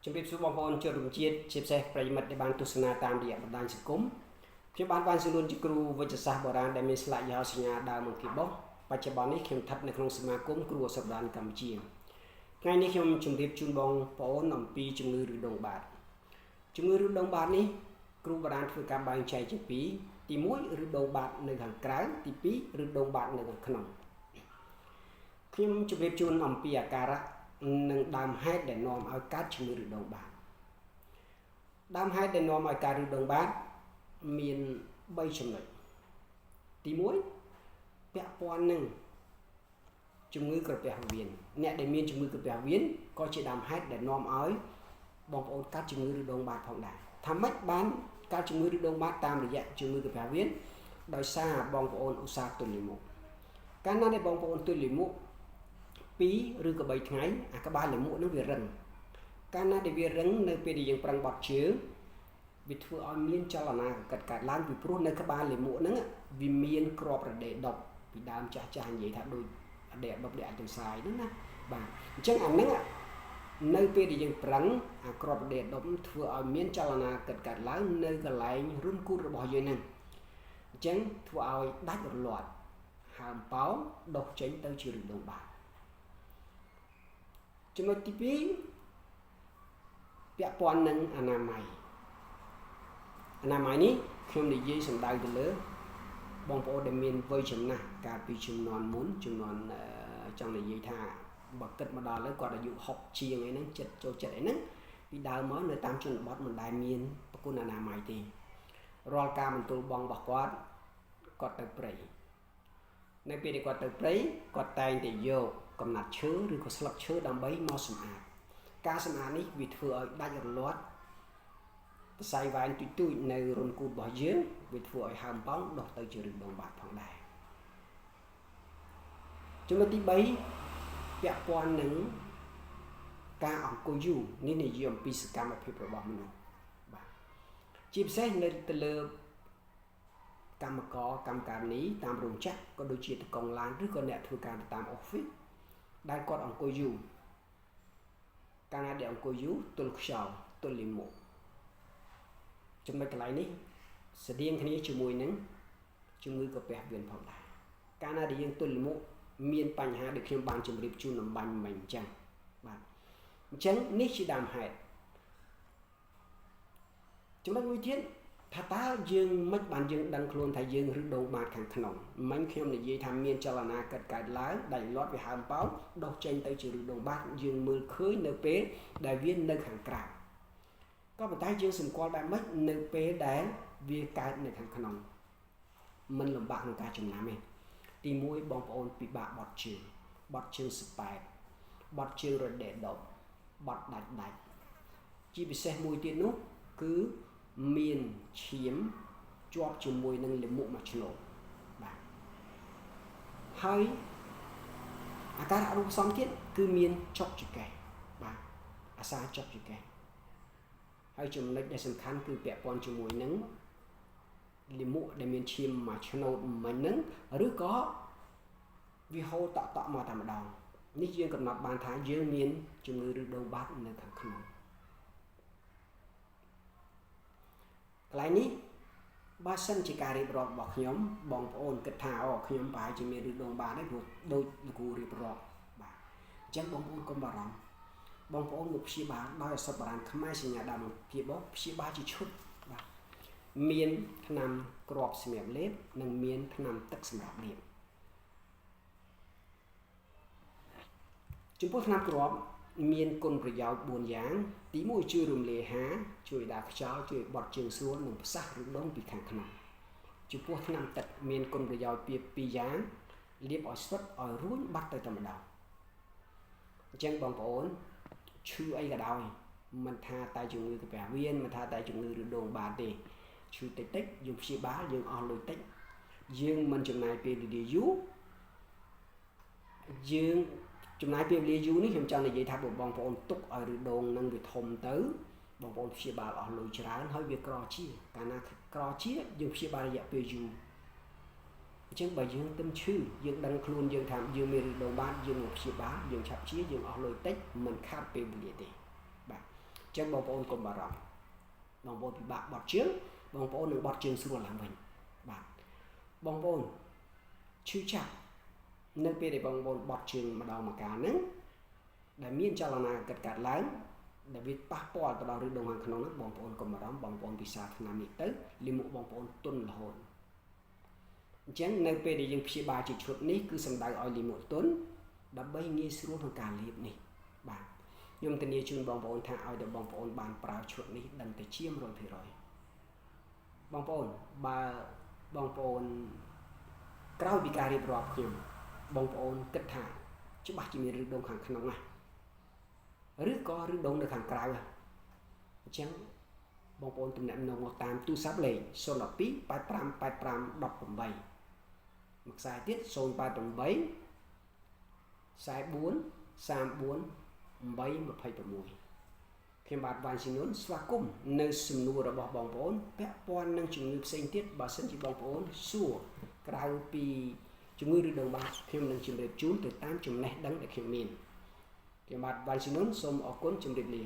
ជំរាបសួរបងប្អូនជនរួមជាតិជាពិសេសប្រិយមិត្តដែលបានទស្សនាតាមរយៈបណ្ដាញសង្គមខ្ញុំបានសង្រួនជាគ្រូវិទ្យាសាស្ត្របុរាណដែលមានស្លាកយីហោសញ្ញាដើមអង្គាបោះបច្ចុប្បន្ននេះខ្ញុំស្ថិតនៅក្នុងសមាគមគ្រូឱសថបុរាណកម្ពុជាថ្ងៃនេះខ្ញុំជម្រាបជូនបងប្អូនអំពីជំងឺឬដងបាតជំងឺឬដងបាតនេះគ្រូបុរាណធ្វើការបែងចែកជាពីរទី1ឬដងបាតនៅខាងក្រៅទី2ឬដងបាតនៅខាងក្នុងខ្ញុំជម្រាបជូនអំពីអាការៈនិងដើមហេតុដែលនាំឲ្យកើតជំងឺឬដងបាតដើមហេតុដែលនាំឲ្យកើតឬដងបាតមាន3ចំណុចទី1ពាក់ព័ន្ធនឹងជំងឺក្រពះវៀនអ្នកដែលមានជំងឺក្រពះវៀនក៏ជាដើមហេតុដែលនាំឲ្យបងប្អូនកើតជំងឺឬដងបាតផងដែរថាម៉េចបានកើតជំងឺឬដងបាតតាមរយៈជំងឺក្រពះវៀនដោយសារបងប្អូនឧស្សាហ៍ទល់លាមកកាលណាដែលបងប្អូនទល់លាមក2ឬក៏3ថ្ងៃអាក្បាលលាមកនឹងវារឹងកាលណាដែលវារឹងនៅពេលដែលយើងប្រឹងបត់ជើងវាធ្វើឲ្យមានចលនាកើតឡើងពីព្រោះនៅក្បាលលាមកហ្នឹងវាមានគ្រាប់រដេដប់ពីដើមចាស់និយាយថាដូចរដេដប់ដែលអាចទន្សាយហ្នឹងណាបាទអញ្ចឹងអាហ្នឹងនៅពេលដែលយើងប្រឹងអាគ្រាប់រដេដប់ធ្វើឲ្យមានចលនាកើតឡើងនៅកន្លែងរុនគូតរបស់យើងហ្នឹងអញ្ចឹងធ្វើឲ្យដាច់រលាត់ហើមប៉ោងដុសចេញទៅជាឬដងបាតចំណុចទី2ពាក់ព័ន្ធនឹងអនាម័យនេះខ្ញុំនិយាយសំដៅទៅលើបងប្អូនដែលមានវ័យចំណាស់កាលពីជំនាន់មុនជំនាន់ចង់និយាយថាបើគិតមកដល់លើគាត់អាយុ60ជាងអីហ្នឹងចិត្តចូលចិត្តអីហ្នឹងពីដើមមកនៅតាមជនបទមិនដែលមានប្រគុណអនាម័យទេរាល់ការបន្ទល់បងរបស់គាត់ទៅព្រៃនៅពេលដែលគាត់ទៅព្រៃគាត់តែងតែយកកំណាត់ឈើឬក៏ស្លឹកឈើដើម្បីមកសម្អាតការសម្អាតនេះវាធ្វើឲ្យដាច់រលាត់សរសៃវ៉ែនទូចនៅរុនគូតរបស់យើងវាធ្វើឲ្យហើមប៉ោងដុះទៅជាឬដងបាតផងដែរចំណុចទី3ពាក់ព័ន្ធនឹងការអង្គុយយូរនេះនិយាយអំពីសកម្មភាពរបស់មនុស្សបាទជាពិសេសនៅទៅលើកម្មការនីតាមរោងចក្រក៏ដូចជាតកង់ឡានឬក៏អ្នកធ្វើការតាម office ដែលគាត់អង្គុយយូរកាលណាដែលអង្គុយយូរទល់ខ្យល់ទល់លាមកចំណុចកន្លែងនេះស្តៀងគ្នាជាមួយនឹងជំងឺក្រពះវៀនផងដែរកាលណាដែលយើងទល់លាមកមានបញ្ហាដូចខ្ញុំបានជម្រាបជូនអំបញ្ញមិញអញ្ចឹងបាទអញ្ចឹងនេះជាដើមហេតុចំណុចមួយទៀតថាតើយើងមិនបានយើងដឹងខ្លួនថាយើងឬដងបាតខាងក្នុងមិញខ្ញុំនិយាយថាមានចលនាកើតឡើងដាច់លាត់វាហើមប៉ោងដុសចេញទៅជាឬដងបាតយើងមើលឃើញនៅពេលដែលវានៅខាងក្រៅក៏ប៉ុន្តែយើងសម្គាល់បែបម៉េចនៅពេលដែលវាកើតនៅខាងក្នុងមិនលំបាកក្នុងការចំណាំទេទី1បងប្អូនពិបាកបត់ជើងស្ប៉ែតបត់ជើងរដេដប់បត់ដាច់ជាពិសេសមួយទៀតនោះគឺមានឈាមជាប់ជាមួយនឹងលាមកមួយឆ្នូតបាទហើយអាការៈរូបផ្សំទៀតគឺមានចុកចង្កេះបាទអាសាចុកចង្កេះហើយចំណុចដែលសំខាន់គឺពាក់ព័ន្ធជាមួយនឹងលាមកដែលមានឈាមមួយឆ្នូតមិញហ្នឹងឬក៏វាហូរតក់មកតែម្ដងនេះយើងកំណត់បានថាយើងមានជំងឺឬដងបាតនៅខាងក្នុងកន្លែងនេះបើសិនជាការរៀបរាប់របស់ខ្ញុំបងប្អូនគិតថាខ្ញុំប្រហែលជាមានឬដងបាតទេព្រោះដូចលោកគ្រូរៀបរាប់បាទអញ្ចឹងបងប្អូនកុំបារម្ភបងប្អូនមកព្យាបាលដោយឱសថបុរាណខ្មែរសញ្ញាដើមអង្គាបោះព្យាបាលជាឈុតបាទមានថ្នាំគ្រាប់សម្រាប់លេបនិងមានថ្នាំទឹកសម្រាប់លាបចំពោះថ្នាំគ្រាប់មានគុណប្រយោជន៍4យ៉ាងទី1ជួយរំលាយហាជួយដាស់ខ្យល់ជួយបត់ជើងស្រួលនិងផ្សះឬដុំពីខាងក្នុងចំពោះថ្នាំទឹកមានគុណប្រយោជន៍2យ៉ាងលាបឲ្យស្វិតឲ្យរួញបាត់ទៅតែម្ដងអញ្ចឹងបងប្អូនឈឺអីក៏ដោយមិនថាតែជំងឺក្រពះវៀនមិនថាតែជំងឺឬដងបាតទេឈឺតិចយើងព្យាបាលយើងអស់លុយតិចយើងមិនចំណាយពេលវេលាយូរយើងចំណាយពេលវេលាយូរនេះខ្ញុំចង់និយាយថាបងប្អូនទុកឲ្យឬដងនឹងវាធំទៅបងប្អូនព្យាបាលអស់លុយច្រើនហើយវាក្រជាកាលណាក្រជាយើងព្យាបាលរយៈពេលយូរអញ្ចឹងបើយើងទៅឈឺយើងដឹងខ្លួនយើងថាយើងមានឬដងបាតយើងមកព្យាបាលយើងឆាប់ជាយើងអស់លុយតិចមិនខាតពេលវេលាទេបាទ ចឹងបងប្អូនកុំបារម្ភបងប្អូនពិបាកបត់ជើងបងប្អូននឹងបត់ជើងស្រួលឡើងវិញបាទបងប្អូនឈឺចាប់នៅពេលដែលបងប្អូនបត់ជើងម្ដងមកកាលហ្នឹងដែលមានចលនាកាត់ឡើងដែលវាប៉ះពាល់ទៅដល់ឫសដុំខាងក្នុងហ្នឹងបងប្អូនកុំបារម្ភបងប្អូនពិសាថ្នាំនេះទៅលាមកបងប្អូនទន់រហូតអញ្ចឹងនៅពេលដែលយើងព្យាបាលជាឈុតនេះគឺសំដៅឲ្យលាមកទន់ដើម្បីងាយស្រួលក្នុងការលាបនេះបាទខ្ញុំធានាជូនបងប្អូនថាឲ្យតែបងប្អូនបានប្រើឈុតនេះដឹងតែជា100%បងប្អូនបើបងប្អូនក្រោយពីការរៀបរាប់ខ្ញុំបងប្អូនគិតថាច្បាស់ជាមានឫសដុំខាងក្នុងណាឬក៏ឫសដុំនៅខាងក្រៅអញ្ចឹងបងប្អូនទំនាក់ទំនងមកតាមទូរស័ព្ទលេខ012 85 85 18មួយខ្សែទៀត088 44 34 826ខ្ញុំបាទវ៉ាន់ស៊ីនួនស្វាគមន៍នៅសំណួររបស់បងប្អូនពាក់ព័ន្ធនឹងជំងឺផ្សេងទៀតបើសិនជាបងប្អូនសួរក្រៅពីជំងឺឬដងបាតខ្ញុំនឹងជម្រាបជូនទៅតាមចំណេះដឹងដែលខ្ញុំមានខ្ញុំបាទវ៉ាន់ស៊ីនួនសូមអរគុណជម្រាបលា